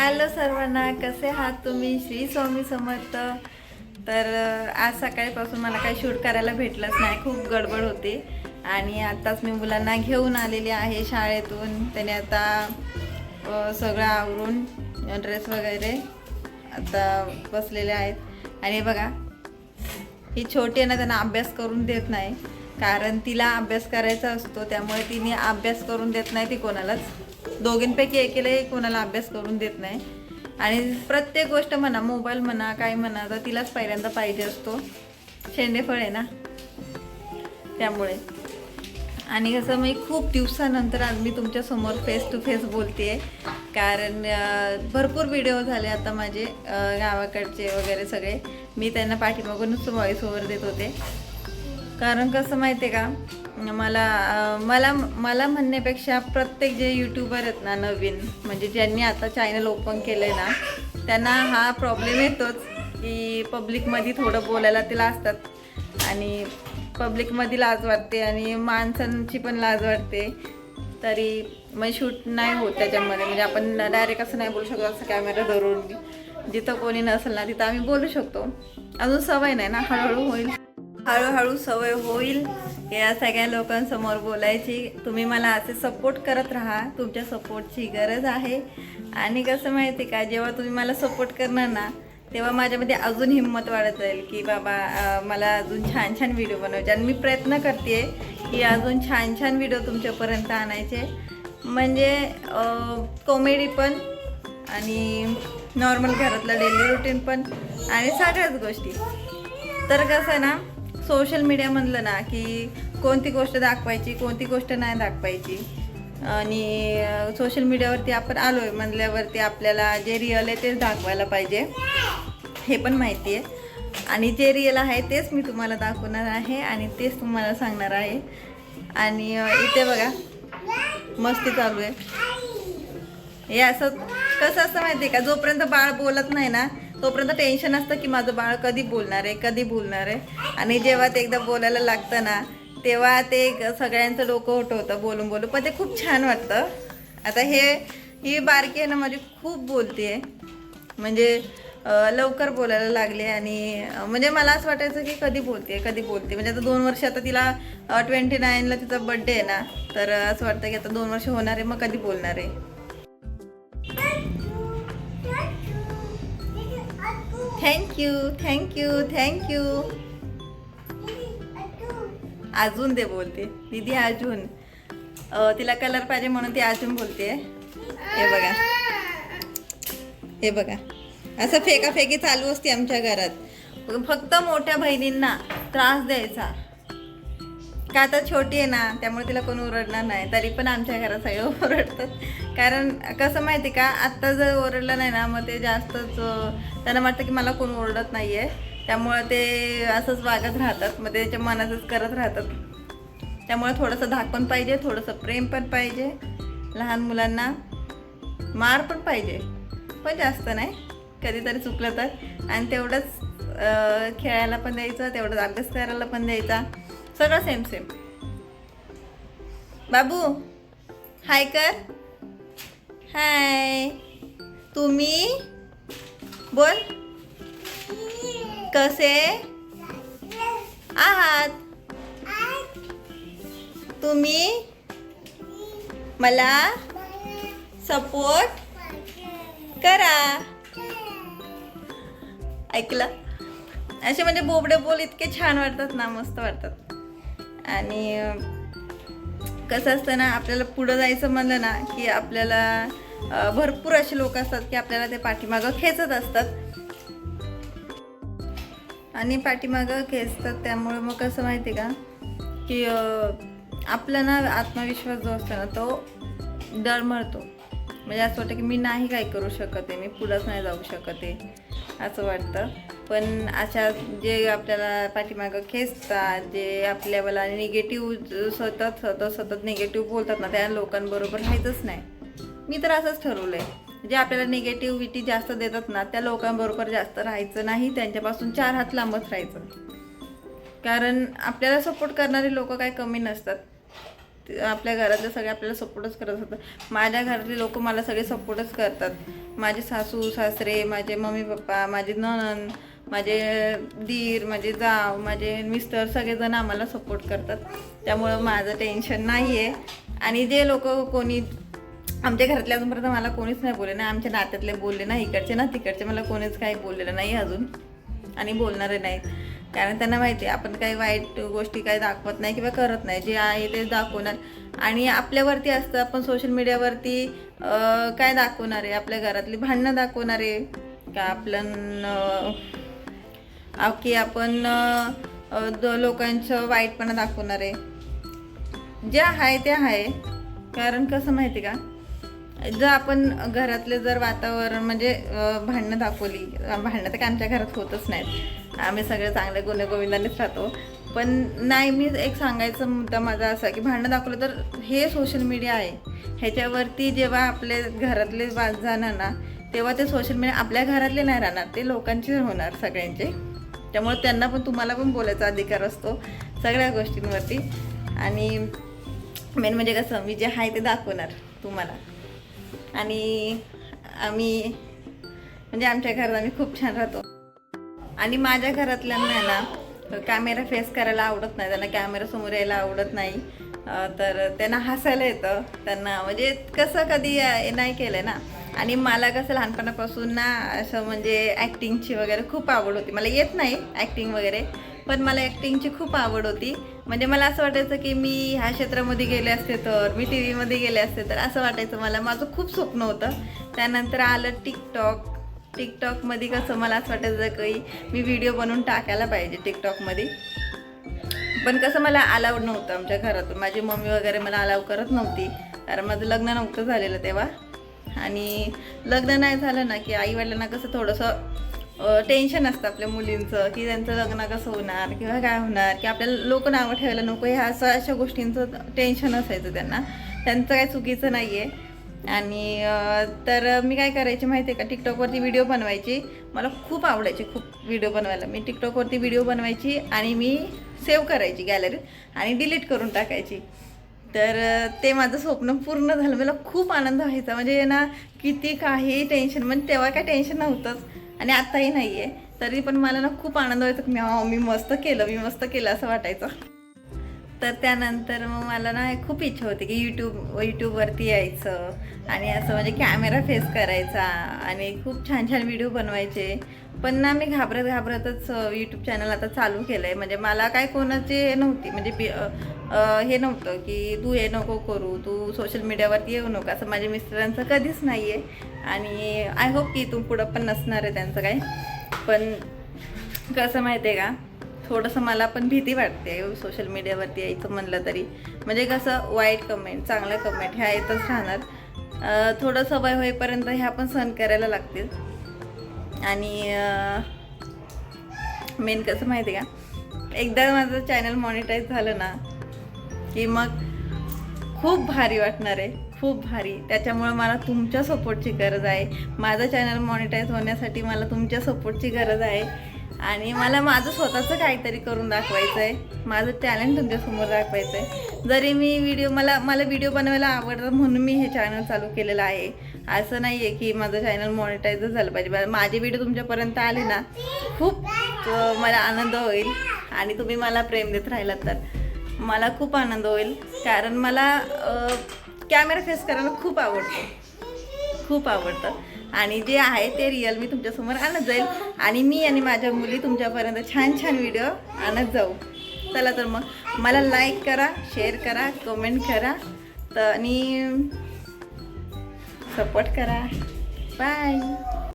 Hello सर्वांना, कसे आहात तुम्ही? श्री स्वामी समर्थ. तर आज सकाळीपासून मला काही शूट करायला भेटलंच नाही, खूप गडबड होती. आणि आत्ताच मी मुलांना घेऊन आलेली आहे शाळेतून. त्याने आता सगळं आवरून ड्रेस वगैरे आता बसलेले आहेत. आणि बघा, ही छोटी आहे ना, त्यांना अभ्यास करून देत नाही, कारण तिला अभ्यास करायचा असतो. त्यामुळे तिने अभ्यास करून देत नाही ती कोणालाच. दोघींपैकी एकीलाही कोणाला अभ्यास करून देत नाही. आणि प्रत्येक गोष्ट म्हणा, मोबाईल म्हणा, काय म्हणा, तर तिलाच पहिल्यांदा पाहिजे असतो. शेंडेफळ आहे ना, त्यामुळे. आणि कसं, मी खूप दिवसानंतर आज मी तुमच्यासमोर फेस टू फेस बोलते आहे, कारण भरपूर व्हिडिओ झाले आता माझे गावाकडचे वगैरे सगळे. मी त्यांना पाठीमागूनच व्हॉइस ओव्हर देत होते. कारण कसं माहिती आहे का, मला म्हणण्यापेक्षा प्रत्येक जे यूट्यूबर आहेत ना, नवीन म्हणजे ज्यांनी आता चॅनल ओपन केलं आहे ना, त्यांना हा प्रॉब्लेम येतोच की पब्लिकमध्ये थोडं बोलायला ते लाजतात. आणि पब्लिकमध्ये लाज वाटते आणि माणसांची पण लाज वाटते. तरी मग शूट नाही होत त्याच्यामध्ये. म्हणजे आपण डायरेक्ट असं नाही बोलू शकतो, असं कॅमेरा धरून. जिथं कोणी नसेल ना तिथं आम्ही बोलू शकतो. अजून सवय नाही ना, हळूहळू होईल, हळूहळू सवय होईल या सगळ्या लोकांसमोर बोलायची. तुम्ही मला असे सपोर्ट करत राहा, तुमच्या सपोर्टची गरज आहे. आणि कसं माहिती का, जेव्हा तुम्ही मला सपोर्ट करणार ना, तेव्हा माझ्यामध्ये अजून हिंमत वाढत जाईल की बाबा मला अजून छान छान व्हिडिओ बनवायचे. आणि मी प्रयत्न करते की अजून छान छान व्हिडिओ तुमच्यापर्यंत आणायचे. म्हणजे कॉमेडी पण आणि नॉर्मल घरातलं डेली रुटीन पण आणि सगळ्याच गोष्टी. तर कसं आहे ना, सोशल मीडिया म्हणलं ना की कोणती गोष्ट दाखवायची, कोणती गोष्ट नाही दाखवायची. आणि सोशल मीडियावरती आपण आलो आहे म्हणल्यावरती आपल्याला जे रिअल आहे तेच दाखवायला पाहिजे, हे पण माहिती आहे. आणि जे रिअल आहे तेच मी तुम्हाला दाखवणार आहे आणि तेच तुम्हाला सांगणार आहे. आणि इथे बघा, मस्ती चालू आहे. हे असं कसं असतं माहिती आहे का, जोपर्यंत बाळ बोलत नाही ना तोपर्यंत टेन्शन असतं की माझं बाळ कधी बोलणार आहे, कधी बोलणार आहे. आणि जेव्हा ते एकदा बोलायला लागतं ना, तेव्हा ते सगळ्यांचं डोकं उठवतं बोलून बोलून. पण ते खूप छान वाटतं. आता ही बारकी आहे ना माझी, खूप बोलते आहे. म्हणजे लवकर बोलायला लागले. आणि म्हणजे मला असं वाटायचं की कधी बोलते कधी बोलते. म्हणजे आता 2 वर्ष, आता तिला 29ला तिचा बड्डे आहे ना, तर असं वाटतं की आता 2 वर्ष होणार आहे, मग कधी बोलणार आहे. Thank you thank you thank you. अजून ते बोलते दीदी, अजून. तिला कलर पाहिजे म्हणून ती अजून बोलते. हे बघा, हे बघा, असं फेकाफेकी चालू असते आमच्या घरात. फक्त मोठ्या बहिणींना त्रास द्यायचा का, आता छोटी आहे ना त्यामुळे तिला कोण ओरडणार नाही. तरी पण आमच्या घरात सगळे ओरडतात. कारण कसं माहिती का, आत्ता जर ओरडलं नाही ना मग ते जास्तच त्यांना वाटतं की मला कोण ओरडत नाही आहे. त्यामुळं ते असंच वागत राहतात, मग त्याच्या मनातच करत राहतात. त्यामुळे थोडंसं धाक पण पाहिजे, थोडंसं प्रेम पण पाहिजे. लहान मुलांना मार पण पाहिजे, पण जास्त नाही, कधीतरी चुकलं तर. आणि तेवढंच खेळायला पण द्यायचं, तेवढंच अभ्यास करायला पण द्यायचा. सगळं सेम सेम. बाबू हाय कर, हाय. तुम्ही बोल, कसे आहात तुम्ही? मला सपोर्ट करा. ऐकलं? असे म्हणजे बोबडे बोल इतके छान वाटतात ना, मस्त वाटतात. आणि कसं असतं ना, आपल्याला पुढं जायचं म्हणलं ना की आपल्याला भरपूर असे लोक असतात की आपल्याला ते पाठीमागं खेचत असतात आणि पाठीमागं खेचतात. त्यामुळे मग कसं माहिती आहे का की आपला ना आत्मविश्वास जो असतो ना तो डळमळतो. म्हणजे असं वाटतं की मी नाही काय करू शकत आहे, मी पुढंच नाही जाऊ शकत आहे, असं वाटतं. पण अशा जे आपल्याला पाठीमागं खेचतात, जे आपल्याला निगेटिव्ह सतत सतत सतत निगेटिव्ह बोलतात ना, त्या लोकांबरोबर राहायचंच नाही. मी तर असंच ठरवलं आहे, जे आपल्याला निगेटिव्हिटी जास्त देतात ना त्या लोकांबरोबर जास्त राहायचं नाही, त्यांच्यापासून 4 हात लांबच राहायचं. कारण आपल्याला सपोर्ट करणारे लोक काही कमी नसतात. आपल्या घरातले सगळे आपल्याला सपोर्टच करत असतात. माझ्या घरातले लोक मला सगळे सपोर्टच करतात. माझे सासू सासरे, माझे मम्मी पप्पा, माझे नणंद, माझे दीर, माझे जाव, माझे मिस्टर सगळेजण आम्हाला सपोर्ट करतात. त्यामुळं माझं टेन्शन नाही आहे. आणि जे लोक कोणी आमच्या घरातल्या अजूनपर्यंत मला कोणीच नाही बोलले ना, आमच्या नात्यातले बोलले ना, इकडचे ना तिकडचे मला कोणीच काही बोललेलं नाही अजून आणि बोलणारे नाहीत. कारण त्यांना माहिती आहे आपण काही वाईट गोष्टी काही दाखवत नाही किंवा करत नाही, जे आहे ते दाखवणार. आणि आपल्यावरती असतं, आपण सोशल मीडियावरती काय दाखवणार आहे, आपल्या घरातली भांडणं दाखवणार आहे का आपलं की आपण लोकांचं वाईटपणा दाखवणार आहे. जे आहे ते आहे. कारण कसं माहिती का, जर आपण घरातले जर वातावरण म्हणजे भांडणं दाखवली, भांडणं तर काय आमच्या घरात होतच नाहीत, आम्ही सगळे चांगले गुण्यागोविंदानेच राहतो. पण नाही, मी एक सांगायचा मुद्दा माझा असा की भांडणं दाखवलं तर हे सोशल मीडिया आहे, ह्याच्यावरती जेव्हा आपले घरातले वाद जाणार ना, तेव्हा ते सोशल मीडिया आपल्या घरातले नाही राहणार, ते लोकांचे होणार सगळ्यांचे. त्यामुळे त्यांना पण तुम्हाला पण बोलायचा अधिकार असतो सगळ्या गोष्टींवरती. आणि मेन म्हणजे कसं, मी जे आहे ते दाखवणार तुम्हाला. आणि आम्ही म्हणजे आमच्या घरात आम्ही खूप छान राहतो. आणि माझ्या घरातल्यांना ना कॅमेरा फेस करायला आवडत नाही, त्यांना कॅमेरासमोर यायला आवडत नाही. तर त्यांना हसायला येतं, त्यांना म्हणजे कसं कधी नाही केलं आहे ना. आणि मला कसं लहानपणापासून ना असं म्हणजे ॲक्टिंगची वगैरे खूप आवड होती. मला येत नाही ॲक्टिंग वगैरे, पण मला ॲक्टिंगची खूप आवड होती. म्हणजे मला असं वाटायचं की मी ह्या क्षेत्रामध्ये गेले असते तर, मी TV मध्ये गेले असते तर, असं वाटायचं मला. माझं खूप स्वप्न होतं. त्यानंतर आलं टिकटॉकमध्ये कसं मला असं वाटायचं की मी व्हिडिओ बनवून टाकायला पाहिजे टिकटॉकमध्ये. पण कसं मला अलाउड नव्हतं आमच्या घरातून, माझी मम्मी वगैरे मला अलाव करत नव्हती, कारण माझं लग्न नव्हतं झालेलं तेव्हा. आणि लग्न नाही झालं ना की आईवडिलांना कसं थोडंसं टेन्शन असतं आपल्या मुलींचं, की त्यांचं लग्न कसं होणार किंवा काय होणार, की आपल्याला लोक नावं ठेवायला नको, ह्या अशा गोष्टींचं टेन्शन असायचं त्यांना. त्यांचं काही चुकीचं नाही आहे. आणि तर मी काय करायची माहिती आहे का, टिकटॉकवरती व्हिडिओ बनवायची. मला खूप आवडायची, खूप व्हिडिओ बनवायला. मी टिकटॉकवरती व्हिडिओ बनवायची आणि मी सेव्ह करायची गॅलरीत आणि डिलीट करून टाकायची. तर ते माझं स्वप्न पूर्ण झालं. मला खूप आनंद व्हायचा. म्हणजे ना किती काही टेन्शन, म्हणजे तेव्हा काय टेन्शन नव्हतंच आणि आत्ताही नाही आहे, तरी पण मला ना खूप आनंद व्हायचा की मी मस्त केलं असं वाटायचं. तर त्यानंतर मग मला ना खूप इच्छा होती की यूट्यूबवरती यायचं आणि असं म्हणजे कॅमेरा फेस करायचा आणि खूप छान छान व्हिडिओ बनवायचे. पण ना मी घाबरतच यूट्यूब चॅनल आता चालू केलं आहे. म्हणजे मला काय कोणाची हे नव्हती, म्हणजे हे नव्हतं की तू हे नको करू, तू सोशल मीडियावरती येऊ नको, असं माझ्या मिस्टरांचं कधीच नाही आहे. आणि आय होप की इथून पुढं पण नसणार आहे त्यांचं काय. पण कसं माहिती आहे का, थोडंसं मला पण भीती वाटते सोशल मीडियावरती यायचं म्हणलं तरी. म्हणजे कसं वाईट कमेंट, चांगल्या कमेंट ह्या येतच राहणार. थोडं सवय होईपर्यंत ह्या पण सहन करायला लागतील. आणि मेन कसं माहिती आहे का, एकदा माझं चॅनल मॉनिटाईज झालं ना की मग खूप भारी वाटणार आहे, खूप भारी. त्याच्यामुळं मला तुमच्या सपोर्टची गरज आहे. माझं चॅनल मॉनिटाईज होण्यासाठी मला तुमच्या सपोर्टची गरज आहे. आणि मला माझं स्वतःचं काहीतरी करून दाखवायचं आहे, माझं टॅलेंट तुमच्यासमोर दाखवायचं आहे. जरी मी मला व्हिडिओ बनवायला आवडतं म्हणून मी हे चॅनल चालू केलेलं आहे. असं नाही आहे की माझं चॅनल मॉनिटाईजच झालं पाहिजे. माझे व्हिडिओ तुमच्यापर्यंत आले ना खूप मला आनंद होईल. आणि तुम्ही मला प्रेम देत राहिलात तर मला खूप आनंद होईल. कारण मला कॅमेरा फेस करायला खूप आवडतं. आणि जे आहे ते रिअल मी तुमच्यासमोर आणत जाईल. आणि मी आणि माझ्या मुली तुमच्यापर्यंत छान छान व्हिडिओ आणत जाऊ. चला तर मग मला लाईक करा, शेअर करा, कमेंट करा आणि सपोर्ट करा. बाय.